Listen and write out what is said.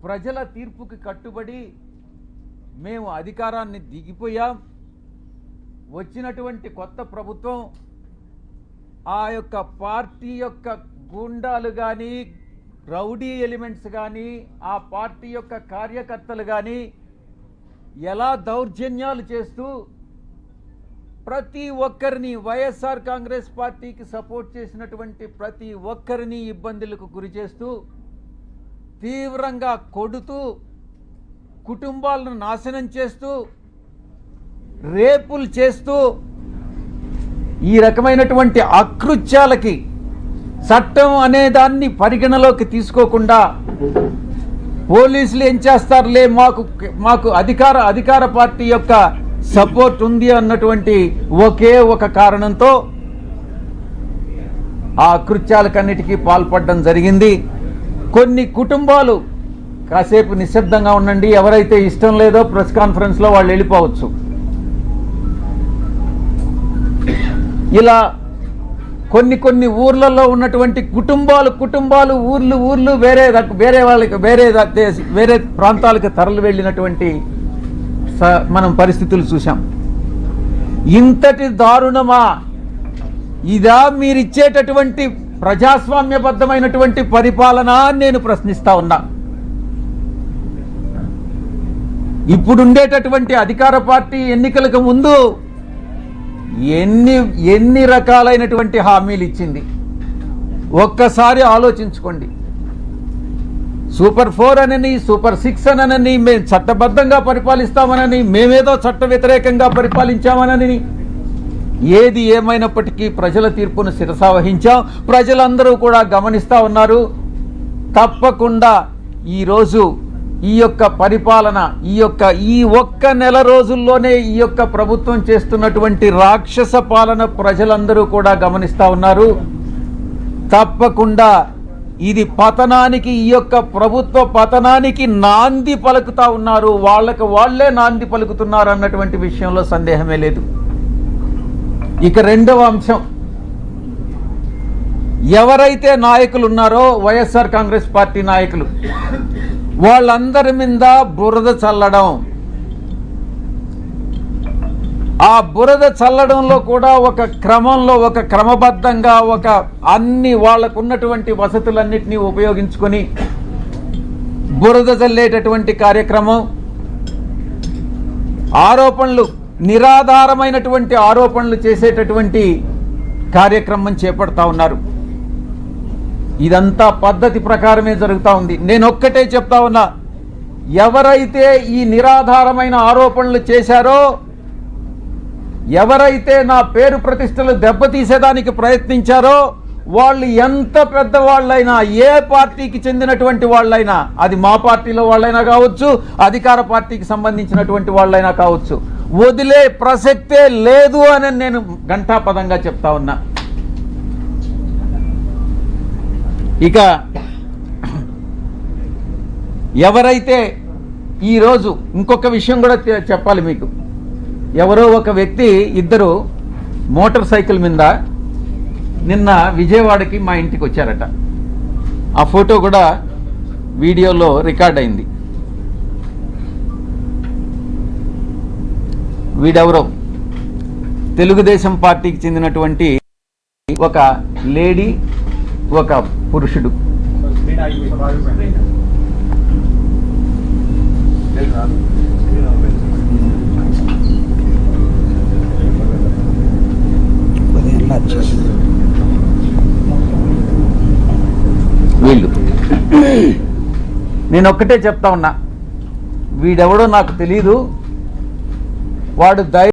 ప్రజల తీర్పుకి కట్టుబడి మేము అధికారాన్ని దిగిపోయాం. వచ్చినటువంటి కొత్త ప్రభుత్వం ఆ యొక్క పార్టీ యొక్క గూండాలు కానీ, రౌడీ ఎలిమెంట్స్ కానీ, ఆ పార్టీ యొక్క కార్యకర్తలు కానీ ఎలా దౌర్జన్యాలు చేస్తూ ప్రతి ఒక్కరిని, వైఎస్ఆర్ కాంగ్రెస్ పార్టీకి సపోర్ట్ చేసినటువంటి ప్రతి ఒక్కరిని ఇబ్బందులకు గురి చేస్తూ, తీవ్రంగా కొడుతూ, కుటుంబాలను నాశనం చేస్తూ, రేపులు చేస్తూ, ఈ రకమైనటువంటి అకృత్యాలకి చట్టం అనే దాన్ని పరిగణలోకి తీసుకోకుండా పోలీసులు ఏం చేస్తారులే, మాకు అధికార పార్టీ యొక్క సపోర్ట్ ఉంది అన్నటువంటి ఒకే ఒక కారణంతో ఆ అకృత్యాలకన్నిటికీ పాల్పడడం జరిగింది. కొన్ని కుటుంబాలు కాసేపు నిశ్శబ్దంగా ఉండండి, ఎవరైతే ఇష్టం లేదో ప్రెస్ కాన్ఫరెన్స్లో వాళ్ళు వెళ్ళిపోవచ్చు. ఇలా కొన్ని ఊర్లలో ఉన్నటువంటి కుటుంబాలు ఊర్లు వేరే ప్రాంతాలకు తరలి వెళ్ళినటువంటి మనం పరిస్థితులు చూసాం. ఇంతటి దారుణమా ఇదా మీరిచ్చేటటువంటి ప్రజాస్వామ్యబద్ధమైనటువంటి పరిపాలన అని నేను ప్రశ్నిస్తా ఉన్నా. ఇప్పుడుండేటటువంటి అధికార పార్టీ ఎన్నికలకు ముందు ఎన్ని రకాలైనటువంటి హామీలు ఇచ్చింది ఒక్కసారి ఆలోచించుకోండి. సూపర్ 4 అనని, సూపర్ 6 అనని, మేము చట్టబద్ధంగా పరిపాలిస్తామనని, మేమేదో చట్ట వ్యతిరేకంగా పరిపాలించామనని, ఏది ఏమైనప్పటికీ ప్రజల తీర్పును శిరసావహించాం. ప్రజలందరూ కూడా గమనిస్తూ ఉన్నారు. తప్పకుండా ఈరోజు ఈ యొక్క పరిపాలన, ఈ ఒక్క నెల రోజుల్లోనే ఈ యొక్క ప్రభుత్వం చేస్తున్నటువంటి రాక్షస పాలన ప్రజలందరూ కూడా గమనిస్తూ ఉన్నారు. తప్పకుండా ఇది పతనానికి, ఈ యొక్క ప్రభుత్వ పతనానికి నాంది పలుకుతా ఉన్నారు. వాళ్ళే నాంది పలుకుతున్నారు అన్నటువంటి విషయంలో సందేహమే లేదు. ఇక రెండవ అంశం, ఎవరైతే నాయకులు ఉన్నారో వైఎస్ఆర్ కాంగ్రెస్ పార్టీ నాయకులు, వాళ్ళందరి మీద బురద చల్లడం. ఆ బురద చల్లడంలో కూడా ఒక క్రమంలో, ఒక క్రమబద్ధంగా, అన్ని వాళ్ళకున్నటువంటి వసతులన్నింటినీ ఉపయోగించుకొని బురద చల్లేటటువంటి కార్యక్రమం, ఆరోపణలు, నిరాధారమైనటువంటి ఆరోపణలు చేసేటటువంటి కార్యక్రమం చేపడతా ఉన్నారు. ఇదంతా పద్ధతి ప్రకారమే జరుగుతూ ఉంది. నేను ఒక్కటే చెప్తా ఉన్నా, ఎవరైతే ఈ నిరాధారమైన ఆరోపణలు చేశారో, ఎవరైతే నా పేరు ప్రతిష్టలు దెబ్బతీసేదానికి ప్రయత్నించారో, వాళ్ళు ఎంత పెద్దవాళ్ళైనా, ఏ పార్టీకి చెందినటువంటి వాళ్ళైనా, అది మా పార్టీలో వాళ్ళైనా కావచ్చు, అధికార పార్టీకి సంబంధించినటువంటి వాళ్ళైనా కావచ్చు, వదిలే ప్రసక్తే లేదు అని నేను ఘంటాపదంగా చెప్తా ఉన్నా. ఇక ఎవరైతే ఈరోజు ఇంకొక విషయం కూడా చెప్పాలి మీకు. ఎవరో ఒక వ్యక్తి, ఇద్దరు మోటార్ సైకిల్ మీద నిన్న విజయవాడకి మా ఇంటికి వచ్చారట. ఆ ఫోటో కూడా వీడియోలో రికార్డ్ అయింది. వీడెవరో తెలుగుదేశం పార్టీకి చెందినటువంటి ఒక లేడీ, ఒక పురుషుడు. వీళ్ళు, నేను ఒక్కటే చెప్తా ఉన్నా, వీడెవడో నాకు తెలీదు. వాడు